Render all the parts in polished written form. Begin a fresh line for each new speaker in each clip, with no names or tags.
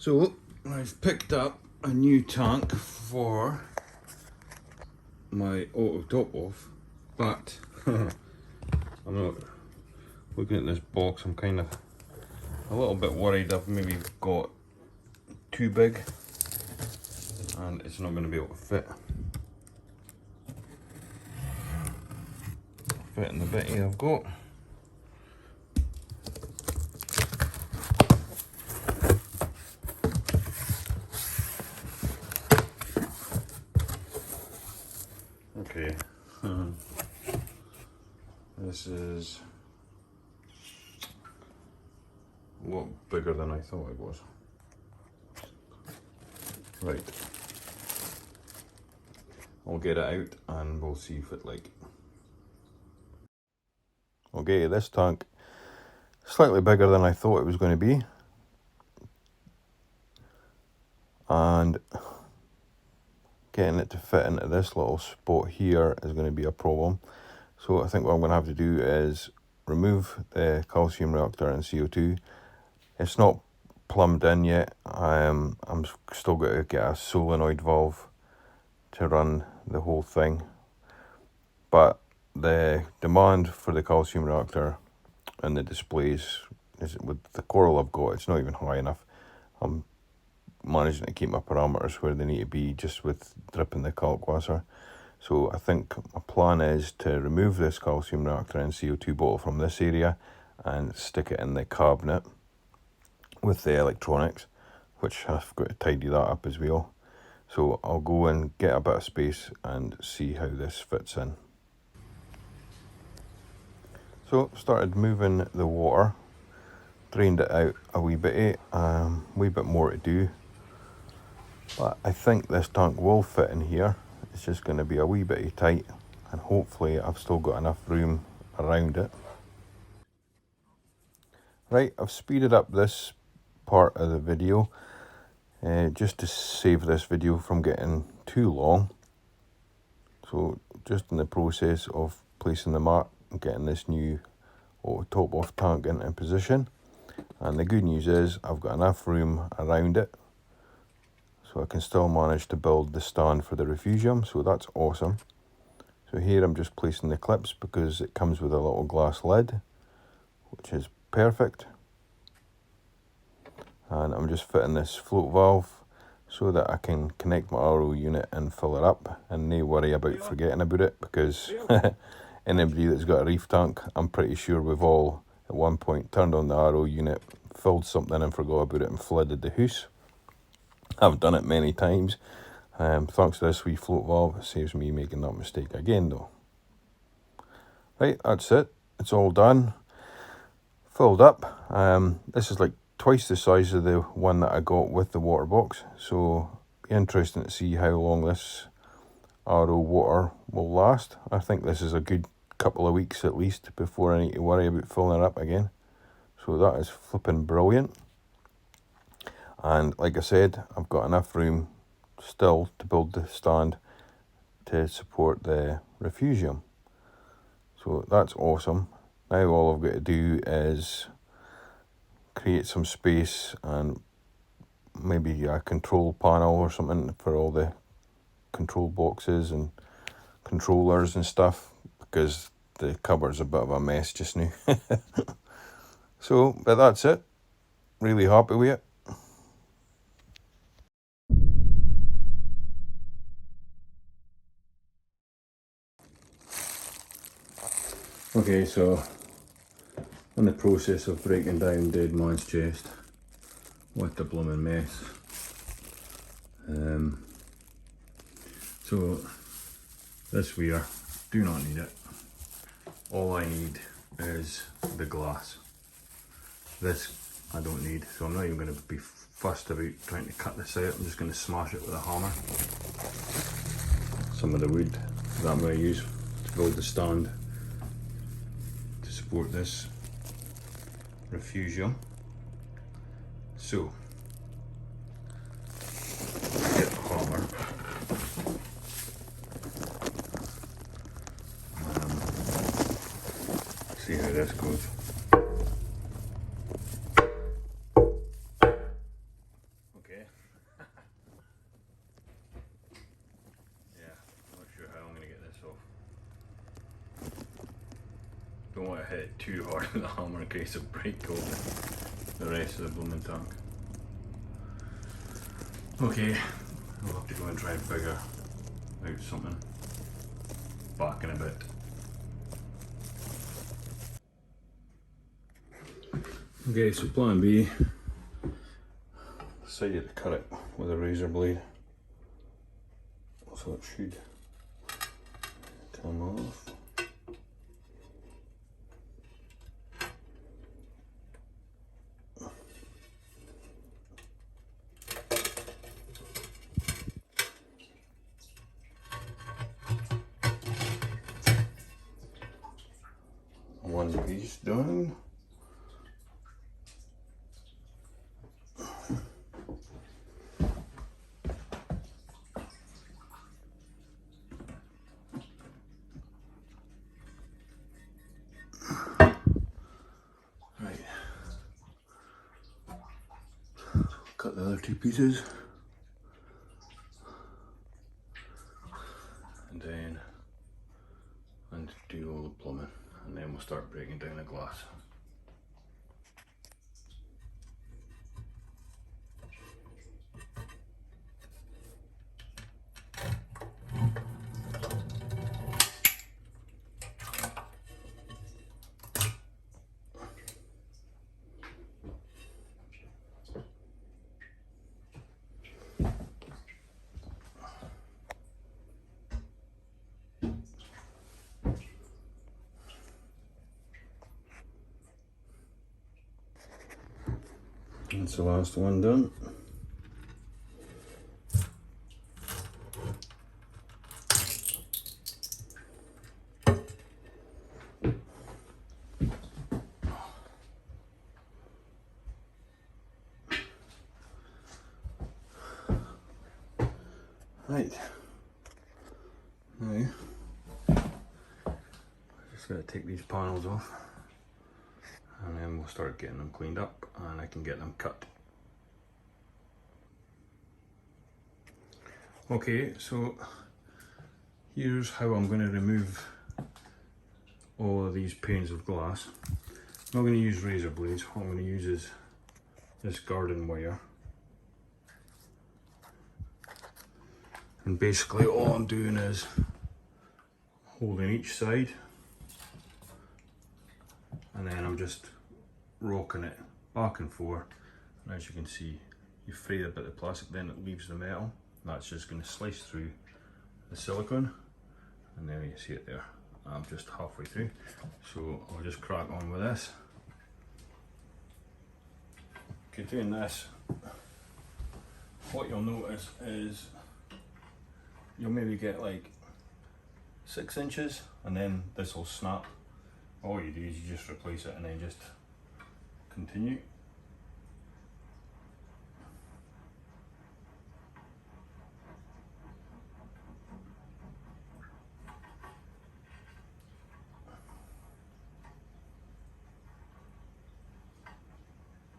So I've picked up a new tank for my auto top off, but I'm not looking at this box. I'm kind of a little bit worried I've maybe got too big and it's not going to be able to fit in the bitty I've got. Okay, this is a lot bigger than I thought it was. Right, I'll get it out and we'll see if it Okay, this tank slightly bigger than I thought it was going to be, and getting it to fit into this little spot here is going to be a problem. So I think what I'm going to have to do is remove the calcium reactor and CO2. It's not plumbed in yet. I'm still going to get a solenoid valve to run the whole thing, but the demand for the calcium reactor and the displays is, with the coral I've got, it's not even high enough. I'm managing to keep my parameters where they need to be just with dripping the kalkwasser. So I think my plan is to remove this calcium reactor and CO2 bottle from this area and stick it in the cabinet with the electronics, which I've got to tidy that up as well. So I'll go and get a bit of space and see how this fits in. So started moving the water, drained it out a wee bit more to do. But I think this tank will fit in here. It's just going to be a wee bit tight, and hopefully I've still got enough room around it. Right, I've speeded up this part of the video just to save this video from getting too long. So just in the process of placing the mat and getting this new auto top off tank into position, and the good news is I've got enough room around it so I can still manage to build the stand for the Refugium, so that's awesome. So here I'm just placing the clips because it comes with a little glass lid, which is perfect. And I'm just fitting this float valve so that I can connect my RO unit and fill it up and no worry about forgetting about it, because anybody that's got a reef tank, I'm pretty sure we've all at one point turned on the RO unit, filled something and forgot about it and flooded the house. I've done it many times. Thanks to this wee float valve, it saves me making that mistake again though. Right, that's it. It's all done. Filled up. This is like twice the size of the one that I got with the Waterbox. So, be interesting to see how long this RO water will last. I think this is a good couple of weeks at least before I need to worry about filling it up again. So that is flipping brilliant. And like I said, I've got enough room still to build the stand to support the Refugium. So that's awesome. Now all I've got to do is create some space and maybe a control panel or something for all the control boxes and controllers and stuff, because the cupboard's a bit of a mess just now. So, but that's it. Really happy with it. Okay, so in the process of breaking down Dead Man's Chest. What a blooming mess. So this weir, do not need it. All I need is the glass. This I don't need, so I'm not even going to be fussed about trying to cut this out. I'm just going to smash it with a hammer. Some of the wood that I'm going to use to build the stand to support this Refugium. So, get the hammer. See how this goes. hit it too hard with the hammer in case it break open the rest of the blooming tank. Okay, we'll have to go and try and figure out something back in a bit. Okay, so plan B, decided to cut it with a razor blade, so it should come off. One piece done. Cut the other two pieces and then do all the plumbing, and then we'll start breaking down the glass. That's the last one done. Right, now just got to take these panels off, and then we'll start getting them cleaned up and I can get them cut. Okay, so here's how I'm going to remove all of these panes of glass. I'm not going to use razor blades. What I'm going to use is this garden wire. And basically all I'm doing is holding each side, and then I'm just rocking it back and forth, and as you can see, you free a bit of plastic, then it leaves the metal. That's just going to slice through the silicone, and there you see it there. I'm just halfway through, so I'll just crack on with this. Okay, doing this, what you'll notice is you'll maybe get like 6 inches, and then this will snap. All you do is you just replace it and then just continue.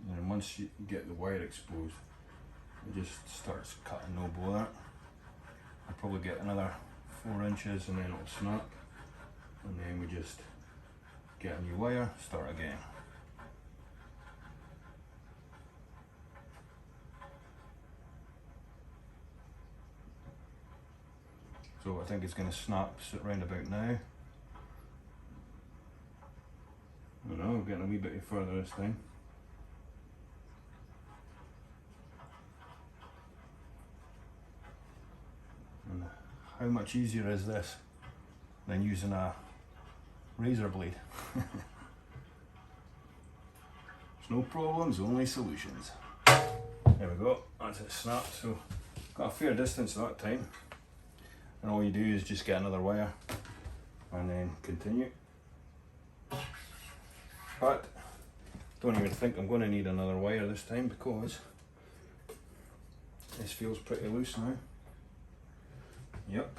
And then once you get the wire exposed, it just starts cutting no bother. I'll probably get another 4 inches and then it'll snap, and then we just get a new wire, start again. So I think it's going to snap round about now. I don't know, we're getting a wee bit further this time. And how much easier is this than using a razor blade? There's no problems, only solutions. There we go, that's it snapped, so got a fair distance that time. And all you do is just get another wire and then continue. But don't even think I'm going to need another wire this time, because this feels pretty loose now. Yep.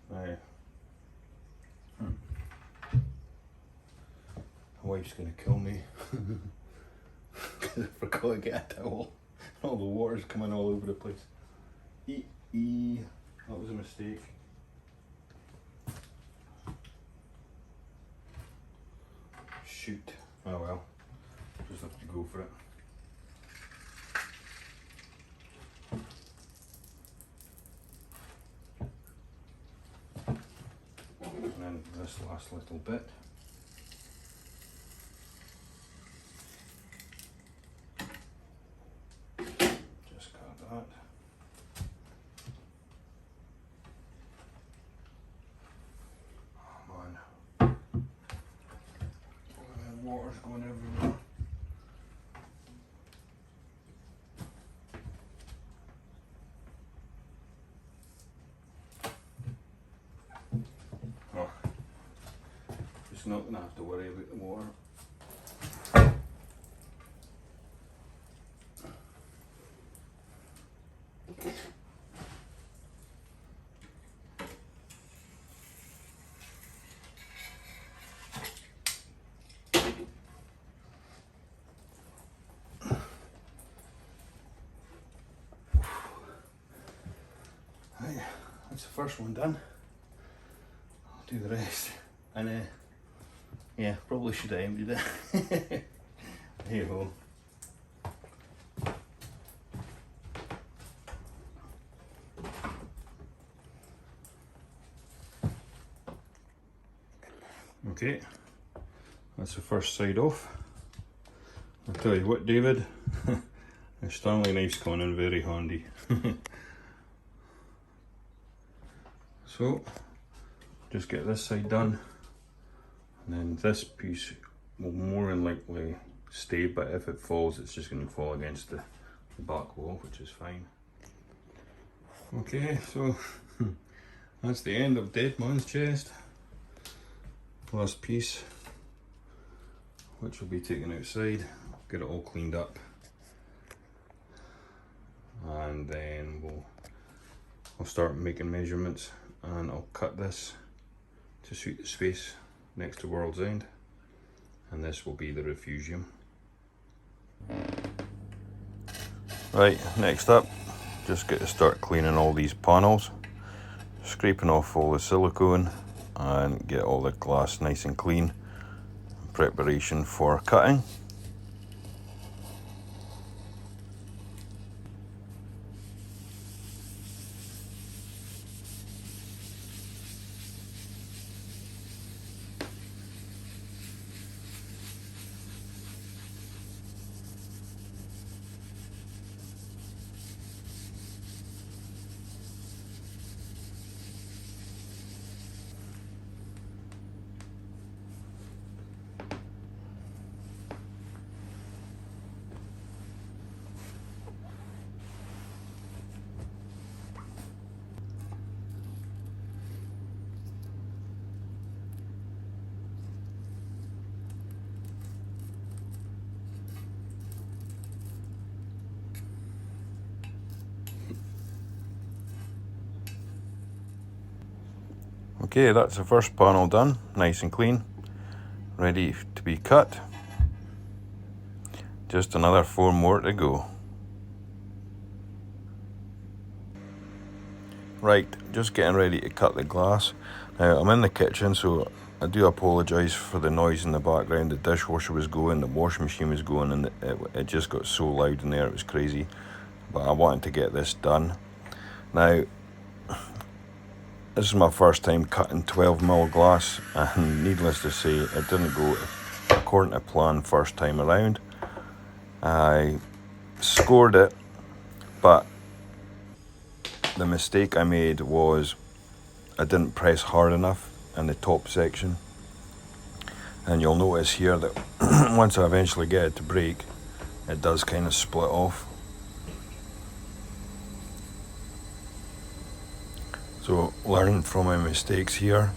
Now, wife's gonna kill me because I forgot to get a towel. All the water's coming all over the place. That was a mistake. Shoot. Oh well. Just have to go for it. And then this last little bit. Just cut that. Oh man. Water's going everywhere. Oh. Just not gonna have to worry about the water. Right, that's the first one done. I'll do the rest. And yeah, probably should have emptied it. Hey ho. Okay, that's the first side off. I'll tell you what, David, a Stanley knife's coming in very handy. So, just get this side done, and then this piece will more than likely stay, but if it falls, it's just going to fall against the back wall, which is fine. Okay, so that's the end of Dead Man's Chest. Last piece, which will be taken outside, get it all cleaned up, and then I'll start making measurements, and I'll cut this to suit the space next to World's End, and this will be the Refugium. Right, next up, just get to start cleaning all these panels, scraping off all the silicone and get all the glass nice and clean in preparation for cutting. Okay, that's the first panel done, nice and clean, ready to be cut. Just another 4 more to go. Right, just getting ready to cut the glass. Now, I'm in the kitchen, so I do apologise for the noise in the background. The dishwasher was going, the washing machine was going, and it just got so loud in there, it was crazy. But I wanted to get this done. Now, this is my first time cutting 12mm glass, and needless to say, it didn't go according to plan first time around. I scored it, but the mistake I made was I didn't press hard enough in the top section. And you'll notice here that once I eventually get it to break, it does kind of split off. So learn from my mistakes here.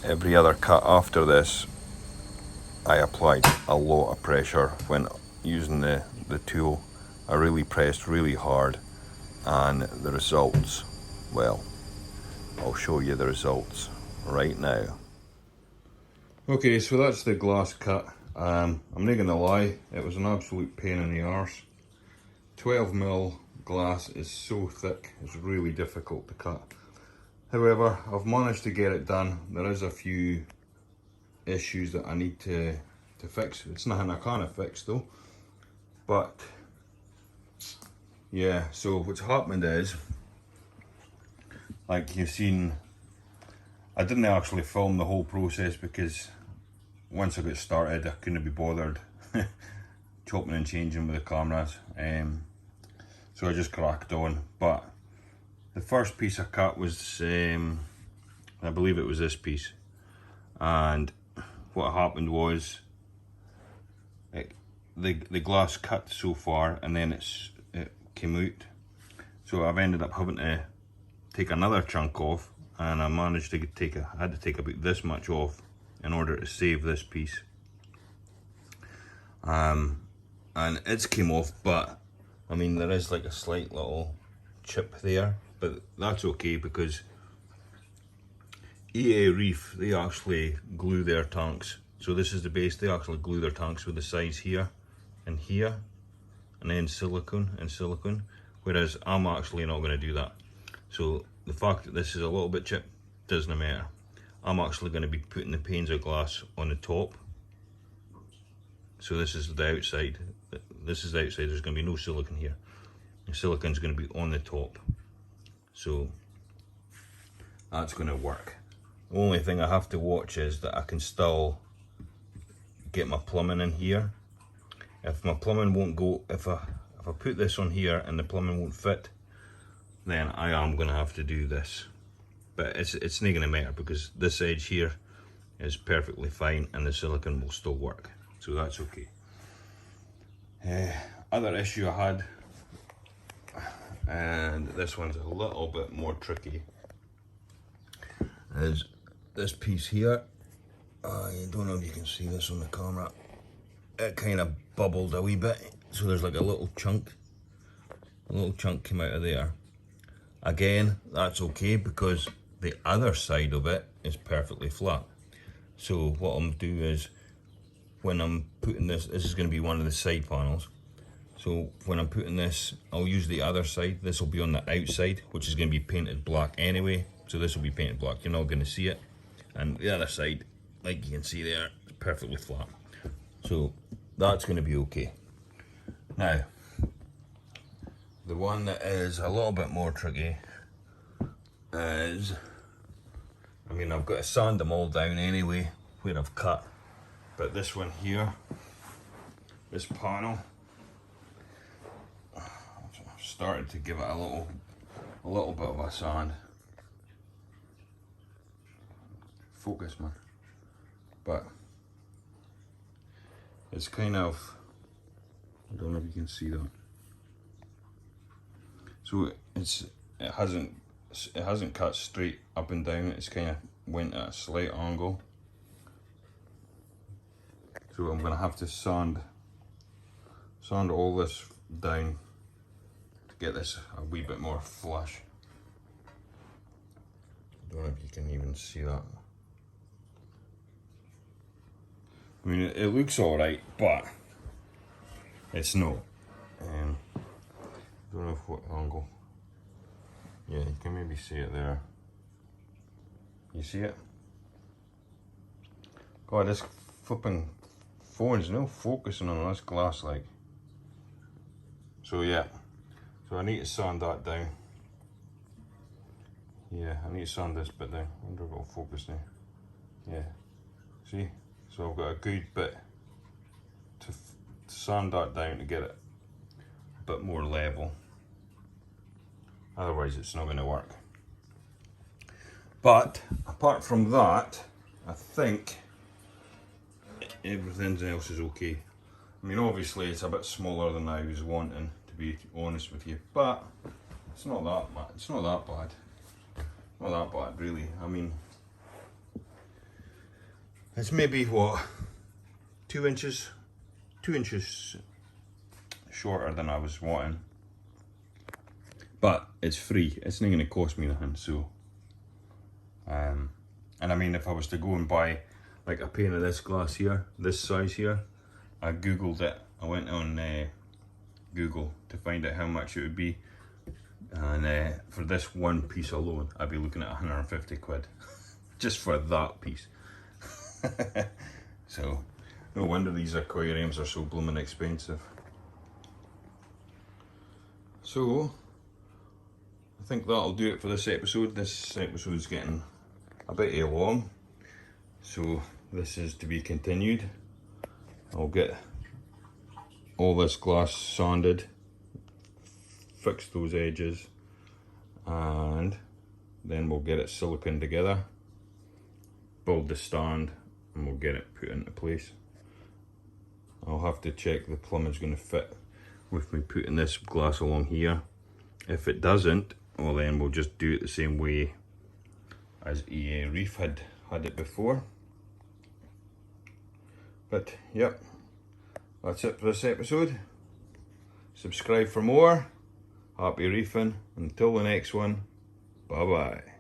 Every other cut after this, I applied a lot of pressure when using the tool. I really pressed really hard, and the results, well, I'll show you the results right now. Okay, so that's the glass cut. I'm not gonna lie, it was an absolute pain in the arse. 12mm glass is so thick, it's really difficult to cut. However, I've managed to get it done. There is a few issues that I need to fix. It's nothing I can't fix though. But yeah, so what's happened is, like you've seen, I didn't actually film the whole process because once I got started I couldn't be bothered chopping and changing with the cameras, so I just cracked on. But the first piece I cut was, I believe it was this piece, and what happened was the glass cut so far and then it came out, so I've ended up having to take another chunk off, and I managed to I had to take about this much off in order to save this piece, and it's came off, but I mean there is like a slight little chip there, but that's okay because JDReef, they actually glue their tanks. So this is the base, they actually glue their tanks with the sides here and here, and then silicone and silicone, whereas I'm actually not going to do that. So the fact that this is a little bit chipped doesn't matter. I'm actually going to be putting the panes of glass on the top. So this is the outside, this is the outside, there's going to be no silicone here. The silicone's going to be on the top. So that's going to work. The only thing I have to watch is that I can still get my plumbing in here. If my plumbing won't go, if I put this on here and the plumbing won't fit, then I am going to have to do this. But it's not going to matter because this edge here is perfectly fine and the silicone will still work. So that's okay. Other issue I had, and this one's a little bit more tricky, is this piece here. I don't know if you can see this on the camera. It kind of bubbled a wee bit, so there's like a little chunk came out of there. Again, that's okay because the other side of it is perfectly flat. So what I'm do is, when I'm putting this is going to be one of the side panels. So when I'm putting this, I'll use the other side. This will be on the outside, which is going to be painted black anyway. So this will be painted black. You're not going to see it. And the other side, like you can see there, is perfectly flat. So that's going to be okay. Now, the one that is a little bit more tricky is, I mean, I've got to sand them all down anyway where I've cut. But this one here, this panel, I've started to give it a little bit of a sand. Focus, man. But it's kind of, I don't know if you can see that. So it hasn't cut straight up and down. It's kind of went at a slight angle. So I'm going to have to sand all this down to get this a wee bit more flush. I don't know if you can even see that. I mean, it looks alright, but it's not. I don't know what angle. Yeah, you can maybe see it there. You see it? God, this flipping phone's no focusing on this glass, like. So yeah, so I need to sand that down. Yeah, I need to sand this bit down. I wonder if it'll focus now. Yeah, see? So I've got a good bit to sand that down to get it a bit more level. Otherwise it's not going to work. But apart from that, I think everything else is okay. I mean, obviously it's a bit smaller than I was wanting, to be honest with you, but it's not that bad. It's not that bad. Not that bad, really. I mean, it's maybe what, 2 inches shorter than I was wanting. But it's free. It's not going to cost me nothing. So, and I mean, if I was to go and buy like a pane of this glass here, this size here. I googled it. I went on Google to find out how much it would be, and for this one piece alone I'd be looking at 150 quid just for that piece. So no wonder these aquariums are so blooming expensive. So I think that'll do it for this episode. This episode's getting a bit long, so this is to be continued. I'll get all this glass sanded, fix those edges, and then we'll get it silicone together, build the stand, and we'll get it put into place. I'll have to check the plumbing's going to fit with me putting this glass along here. If it doesn't, well then we'll just do it the same way as Reef had it before. But yep, that's it for this episode. Subscribe for more. Happy reefing. Until the next one, bye bye.